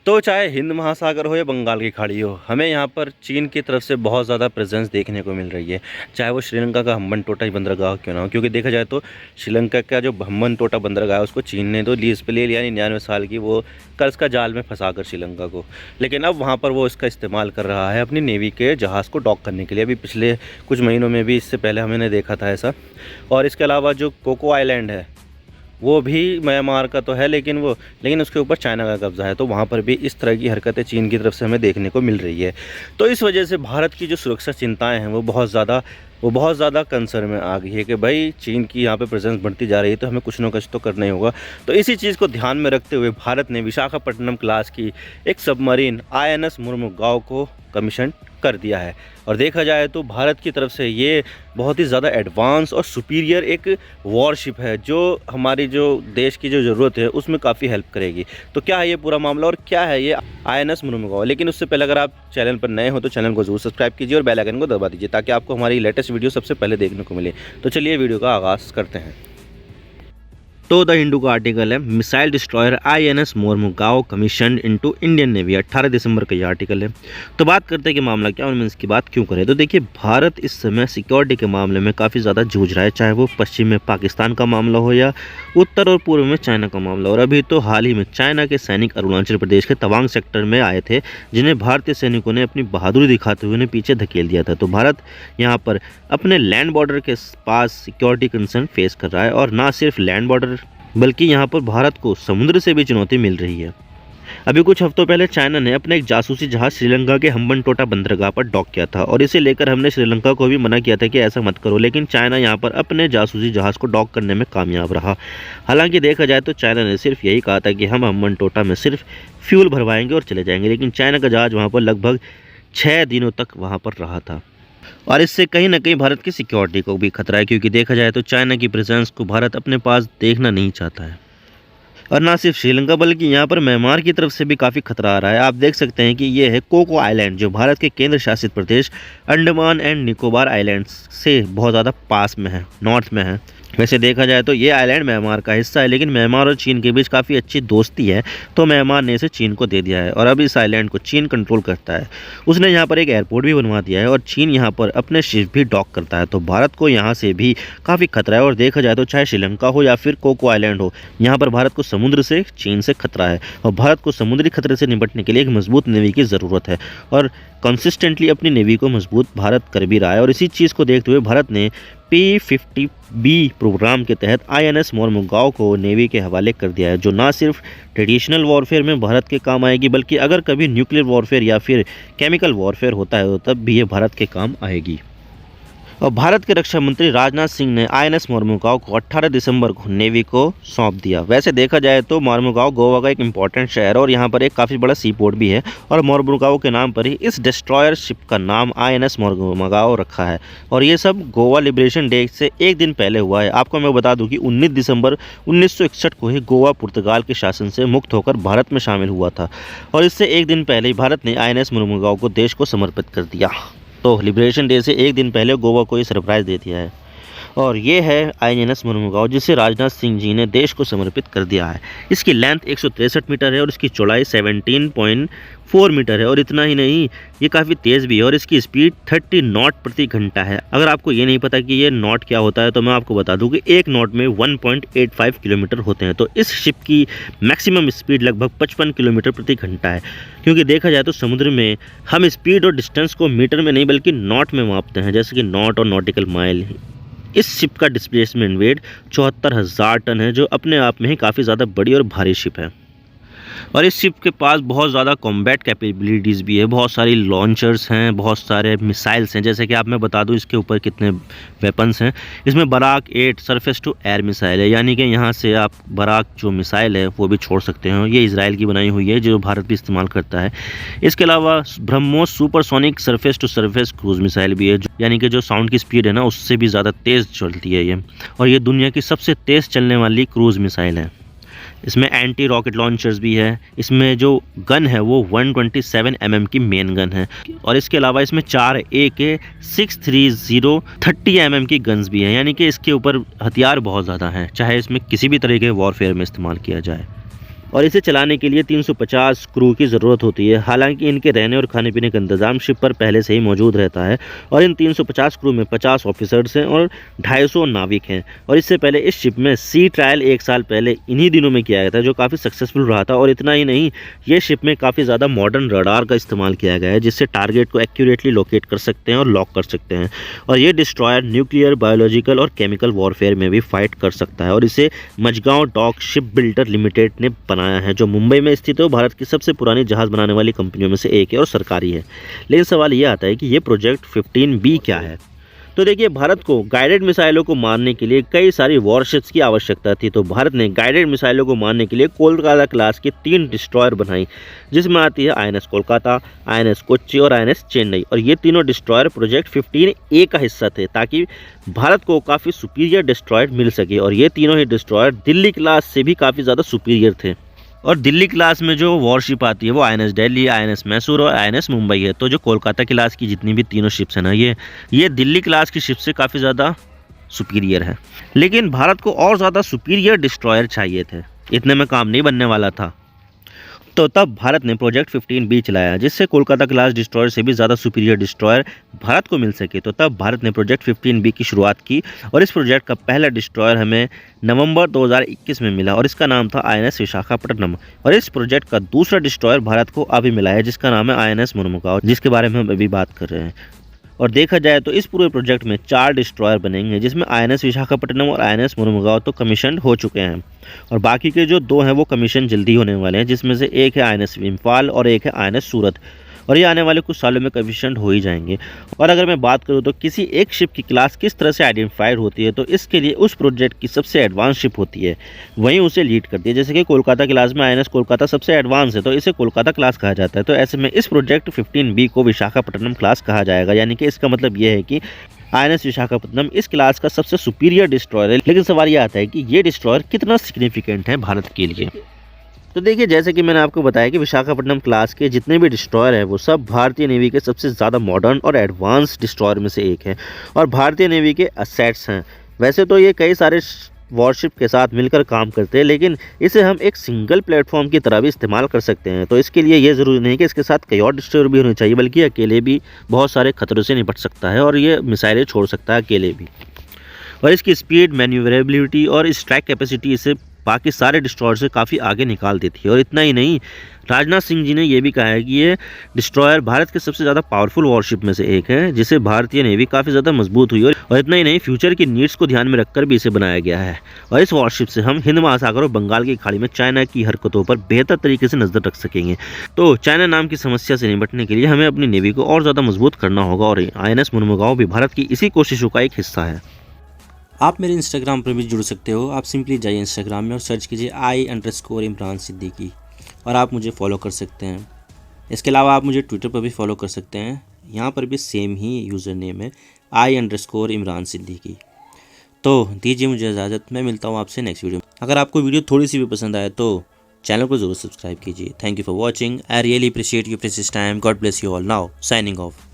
तो चाहे हिंद महासागर हो या बंगाल की खाड़ी हो, हमें यहाँ पर चीन की तरफ से बहुत ज़्यादा प्रेजेंस देखने को मिल रही है। चाहे वो श्रीलंका का हम्बनटोटा ही बंदरगाह क्यों ना हो, क्योंकि देखा जाए तो श्रीलंका का जो हम्बनटोटा बंदरगाह है उसको चीन ने तो लीज पे ले लिया 99 साल की, वो कर्ज का जाल में फंसा कर श्रीलंका को। लेकिन अब वहाँ पर वो इसका इस्तेमाल कर रहा है अपनी नेवी के जहाज़ को डॉक करने के लिए। अभी पिछले कुछ महीनों में भी, इससे पहले हमने देखा था ऐसा। और इसके अलावा जो कोको आइलैंड है वो भी म्यांमार का तो है, लेकिन उसके ऊपर चाइना का कब्ज़ा है। तो वहाँ पर भी इस तरह की हरकतें चीन की तरफ से हमें देखने को मिल रही है। तो इस वजह से भारत की जो सुरक्षा चिंताएं हैं वो बहुत ज़्यादा कंसर्न में आ गई है कि भाई चीन की यहाँ पे प्रेजेंस बढ़ती जा रही है, तो हमें कुछ ना कुछ तो करना ही होगा। तो इसी चीज़ को ध्यान में रखते हुए भारत ने विशाखापट्टनम क्लास की एक सबमरीन INS मुर्मुगाओ को कमीशन कर दिया है। और देखा जाए तो भारत की तरफ से ये बहुत ही ज़्यादा एडवांस और सुपीरियर एक वॉरशिप है, जो हमारी जो देश की जो ज़रूरत है उसमें काफ़ी हेल्प करेगी। तो क्या है ये पूरा मामला और क्या है ये INS मुर्मुगाओ। लेकिन उससे पहले अगर आप चैनल पर नए हो तो चैनल को जरूर सब्सक्राइब कीजिए और बेल आइकन को दबा दीजिए ताकि आपको हमारी लेटेस्ट वीडियो सबसे पहले देखने को मिले। तो चलिए वीडियो का आगाज़ करते हैं। तो द हिंदू का आर्टिकल है, missile destroyer INS Mormugao commission into Indian navy. 18 दिसंबर का ये आर्टिकल है। तो बात करते हैं कि मामला क्या और हम इसकी बात क्यों करें। तो देखिए, भारत इस समय सिक्योरिटी के मामले में काफ़ी ज़्यादा जूझ रहा है, चाहे वो पश्चिम में पाकिस्तान का मामला हो या उत्तर और पूर्व में चाइना का मामला। और अभी तो हाल ही में चाइना के सैनिक अरुणाचल प्रदेश के तवांग सेक्टर में आए थे, जिन्हें भारतीय सैनिकों ने अपनी बहादुरी दिखाते हुए उन्हें पीछे धकेल दिया था। तो भारत यहाँ पर अपने लैंड बॉर्डर के पास सिक्योरिटी कंसर्न फेस कर रहा है। और ना सिर्फ लैंड बॉर्डर बल्कि यहाँ पर भारत को समुद्र से भी चुनौती मिल रही है। अभी कुछ हफ्तों पहले चाइना ने अपना एक जासूसी जहाज श्रीलंका के हम्बनटोटा बंदरगाह पर डॉक किया था और इसे लेकर हमने श्रीलंका को भी मना किया था कि ऐसा मत करो। लेकिन चाइना यहाँ पर अपने जासूसी जहाज को डॉक करने में कामयाब रहा। हालांकि देखा जाए तो चाइना ने सिर्फ यही कहा था कि हम हम्बनटोटा में सिर्फ फ्यूल भरवाएंगे और चले जाएंगे, लेकिन चाइना का जहाज वहाँ पर लगभग 6 दिनों तक वहाँ पर रहा था। और इससे कहीं ना कहीं भारत की सिक्योरिटी को भी खतरा है, क्योंकि देखा जाए तो चाइना की प्रेजेंस को भारत अपने पास देखना नहीं चाहता है। और ना सिर्फ श्रीलंका बल्कि यहाँ पर म्यांमार की तरफ से भी काफ़ी खतरा आ रहा है। आप देख सकते हैं कि ये है कोको आइलैंड, जो भारत के केंद्र शासित प्रदेश अंडमान एंड निकोबार आइलैंड्स से बहुत ज़्यादा पास में है, नॉर्थ में है। वैसे देखा जाए तो ये आइलैंड म्यांमार का हिस्सा है, लेकिन म्यांमार और चीन के बीच काफ़ी अच्छी दोस्ती है, तो म्यांमार ने इसे चीन को दे दिया है और अब इस आइलैंड को चीन कंट्रोल करता है। उसने यहाँ पर एक एयरपोर्ट भी बनवा दिया है और चीन यहाँ पर अपने शिप भी डॉक करता है। तो भारत को यहाँ से भी काफ़ी खतरा है। और देखा जाए तो चाहे श्रीलंका हो या फिर कोको आइलैंड हो, यहाँ पर भारत को समुद्र से, चीन से खतरा है। और भारत को समुद्री खतरे से निपटने के लिए एक मजबूत नेवी की ज़रूरत है और कंसिस्टेंटली अपनी नेवी को मजबूत भारत कर भी रहा है। और इसी चीज़ को देखते हुए भारत ने P-50B प्रोग्राम के तहत INS मोरमुगाओ को नेवी के हवाले कर दिया है, जो ना सिर्फ ट्रेडिशनल वॉरफेयर में भारत के काम आएगी, बल्कि अगर कभी न्यूक्लियर वॉरफेयर या फिर केमिकल वॉरफेयर होता है तो तब भी ये भारत के काम आएगी। और भारत के रक्षा मंत्री राजनाथ सिंह ने INS मोरमुगाओ को 18 दिसंबर को नेवी को सौंप दिया। वैसे देखा जाए तो मोरमुगाओ गोवा का एक इंपॉर्टेंट शहर है और यहाँ पर एक काफ़ी बड़ा सी पोर्ट भी है, और मोरमुगाओ के नाम पर ही इस डिस्ट्रॉयर शिप का नाम INS मोरमुगाओ रखा है। और ये सब गोवा लिबरेशन डे से एक दिन पहले हुआ है। आपको मैं बता दूं कि 19 दिसंबर 1961 को ही गोवा पुर्तगाल के शासन से मुक्त होकर भारत में शामिल हुआ था, और इससे एक दिन पहले ही भारत ने INS मोरमुगाओ को देश को समर्पित कर दिया। तो लिबरेशन डे से एक दिन पहले गोवा को ये सरप्राइज़ दे दिया है। और ये है INS मोरमुगाओ, जिसे राजनाथ सिंह जी ने देश को समर्पित कर दिया है। इसकी लेंथ 163 मीटर है और इसकी चौड़ाई 17.4 मीटर है। और इतना ही नहीं, ये काफ़ी तेज़ भी है और इसकी स्पीड 30 नॉट प्रति घंटा है। अगर आपको ये नहीं पता कि ये नॉट क्या होता है तो मैं आपको बता दूं कि एक नॉट में 1.85 किलोमीटर होते हैं। तो इस शिप की मैक्सिमम स्पीड लगभग 55 किलोमीटर प्रति घंटा है, क्योंकि देखा जाए तो समुद्र में हम स्पीड और डिस्टेंस को मीटर में नहीं बल्कि नॉट में मापते हैं, जैसे कि नॉट और नॉटिकल माइल। इस शिप का डिस्प्लेसमेंट वेट 74,000 टन है, जो अपने आप में ही काफ़ी ज़्यादा बड़ी और भारी शिप है। और इस शिप के पास बहुत ज़्यादा कॉम्बैट कैपेबिलिटीज़ भी है, बहुत सारी लॉन्चर्स हैं, बहुत सारे मिसाइल्स हैं। जैसे कि आप मैं बता दूं इसके ऊपर कितने वेपन्स हैं। इसमें Barak 8 surface to air missile है, यानी कि यहाँ से आप बराक जो मिसाइल है वो भी छोड़ सकते हैं। ये इजराइल की बनाई हुई है, जो भारत भी इस्तेमाल करता है। इसके अलावा BrahMos supersonic surface to surface cruise missile भी है, यानी कि जो साउंड की स्पीड है ना उससे भी ज़्यादा तेज़ चलती है ये, और ये दुनिया की सबसे तेज़ चलने वाली क्रूज मिसाइल है। इसमें एंटी रॉकेट लॉन्चर्स भी है। इसमें जो गन है वो 127 mm की मेन गन है, और इसके अलावा इसमें 4 AK-630 30 mm की गन्स भी है, यानी कि इसके ऊपर हथियार बहुत ज़्यादा हैं, चाहे इसमें किसी भी तरह के वॉरफेयर में इस्तेमाल किया जाए। और इसे चलाने के लिए 350 क्रू की ज़रूरत होती है। हालांकि इनके रहने और खाने पीने का इंतज़ाम शिप पर पहले से ही मौजूद रहता है और इन 350 क्रू में 50 ऑफिसर्स हैं और 250 नाविक हैं। और इससे पहले इस शिप में सी ट्रायल 1 साल पहले इन्हीं दिनों में किया गया था, जो काफ़ी सक्सेसफुल रहा था। और इतना ही नहीं, ये शिप में काफ़ी ज़्यादा मॉडर्न रडार का इस्तेमाल किया गया है, जिससे टारगेट को एक्यूरेटली लोकेट कर सकते हैं और लॉक कर सकते हैं। और ये डिस्ट्रॉयर न्यूक्लियर, बायोलॉजिकल और केमिकल वॉरफेयर में भी फाइट कर सकता है। और इसे Mazagon dock ship builder limited ने बनाया है, जो मुंबई में स्थित है। भारत की सबसे पुरानी जहाज़ बनाने वाली कंपनियों में से एक है और सरकारी है। लेकिन सवाल ये आता है कि ये प्रोजेक्ट 15B क्या है। तो देखिए, भारत को गाइडेड मिसाइलों को मारने के लिए कई सारी वॉरशिप्स की आवश्यकता थी। तो भारत ने गाइडेड मिसाइलों को मारने के लिए कोलकाता क्लास की 3 डिस्ट्रॉयर बनाई, जिसमें आती है INS कोलकाता, INS कोच्चि और INS चेन्नई। और ये तीनों डिस्ट्रॉयर प्रोजेक्ट 15A का हिस्सा थे, ताकि भारत को काफ़ी सुपीरियर डिस्ट्रॉयर मिल सके। और ये तीनों ही डिस्ट्रॉयर दिल्ली क्लास से भी काफ़ी ज़्यादा सुपीरियर थे। और दिल्ली क्लास में जो वॉरशिप आती है वो INS दिल्ली, INS मैसूर और INS मुंबई है। तो जो कोलकाता क्लास की जितनी भी तीनों शिप्स हैं ना, ये दिल्ली क्लास की शिप से काफ़ी ज़्यादा सुपीरियर है। लेकिन भारत को और ज़्यादा सुपीरियर डिस्ट्रॉयर चाहिए थे, इतने में काम नहीं बनने वाला था। तो तब भारत ने प्रोजेक्ट 15B चलाया, जिससे कोलकाता क्लास डिस्ट्रॉयर से भी ज़्यादा सुपीरियर डिस्ट्रॉयर भारत को मिल सके। तो तब भारत ने प्रोजेक्ट 15B की शुरुआत की और इस प्रोजेक्ट का पहला डिस्ट्रॉयर हमें नवंबर 2021 में मिला और इसका नाम था INS विशाखापट्टनम। और इस प्रोजेक्ट का दूसरा डिस्ट्रॉयर भारत को अभी मिला है, जिसका नाम है INS मुर्मुगाओ, जिसके बारे में हम अभी बात कर रहे हैं। और देखा जाए तो इस पूरे प्रोजेक्ट में 4 डिस्ट्रॉयर बनेंगे, जिसमें INS विशाखापट्टनम और INS मुर्मुगाओ तो कमीशन हो चुके हैं और बाकी के जो 2 हैं वो कमीशन जल्दी होने वाले हैं, जिसमें से एक है INS इम्फाल और एक है INS सूरत। और ये आने वाले कुछ सालों में कमीशन हो ही जाएंगे। और अगर मैं बात करूँ तो किसी एक शिप की क्लास किस तरह से आइडेंटिफाइड होती है, तो इसके लिए उस प्रोजेक्ट की सबसे एडवांस शिप होती है, वहीं उसे लीड करती है। जैसे कि कोलकाता क्लास में INS कोलकाता सबसे एडवांस है, तो इसे कोलकाता क्लास कहा जाता है। तो ऐसे में इस प्रोजेक्ट 15B को विशाखापट्टनम क्लास कहा जाएगा। यानी कि इसका मतलब ये है कि INS विशाखापट्टनम इस क्लास का सबसे सुपीरियर डिस्ट्रॉयर है। लेकिन सवाल ये आता है कि ये डिस्ट्रॉयर कितना सिग्निफिकेंट है भारत के लिए। तो देखिए, जैसे कि मैंने आपको बताया कि विशाखापट्टनम क्लास के जितने भी डिस्ट्रॉयर हैं वो सब भारतीय नेवी के सबसे ज़्यादा मॉडर्न और एडवांस डिस्ट्रॉयर में से एक है और भारतीय नेवी के असेट्स हैं। वैसे तो ये कई सारे वॉरशिप के साथ मिलकर काम करते हैं, लेकिन इसे हम एक सिंगल प्लेटफॉर्म की तरह भी इस्तेमाल कर सकते हैं। तो इसके लिए ये ज़रूरी नहीं कि इसके साथ कई और डिस्ट्रॉयर भी होने चाहिए, बल्कि अकेले भी बहुत सारे खतरों से निपट सकता है और ये मिसाइलें छोड़ सकता है अकेले भी। और इसकी स्पीड, मैन्यूवरेबिलिटी और स्ट्राइक कैपेसिटी इसे बाकी सारे डिस्ट्रॉयर से काफ़ी आगे निकाल देती है। और इतना ही नहीं, राजनाथ सिंह जी ने यह भी कहा है कि ये डिस्ट्रॉयर भारत के सबसे ज़्यादा पावरफुल वॉरशिप में से एक है, जिससे भारतीय नेवी काफ़ी ज़्यादा मजबूत हुई। और इतना ही नहीं, फ्यूचर की नीड्स को ध्यान में रखकर भी इसे बनाया गया है। और इस वॉरशिप से हम हिंद महासागर और बंगाल की खाड़ी में चाइना की हरकतों पर बेहतर तरीके से नज़र रख सकेंगे। तो चाइना नाम की समस्या से निपटने के लिए हमें अपनी नेवी को और ज़्यादा मजबूत करना होगा और INS मुर्मुगाओ भी भारत की इसी कोशिशों का एक हिस्सा है। आप मेरे इंस्टाग्राम पर भी जुड़ सकते हो। आप सिंपली जाइए इंस्टाग्राम में और सर्च कीजिए I_इमरान सिद्दीकी और आप मुझे फॉलो कर सकते हैं। इसके अलावा आप मुझे ट्विटर पर भी फॉलो कर सकते हैं, यहाँ पर भी सेम ही यूज़र नेम है I_इमरान सिद्दीकी। तो दीजिए मुझे इजाज़त, मैं मिलता हूँ आपसे नेक्स्ट वीडियो में। अगर आपको वीडियो थोड़ी सी भी पसंद आए तो चैनल को ज़रूर सब्सक्राइब कीजिए। Thank you for watching. I really appreciate your precious time. God bless you all. Now signing off.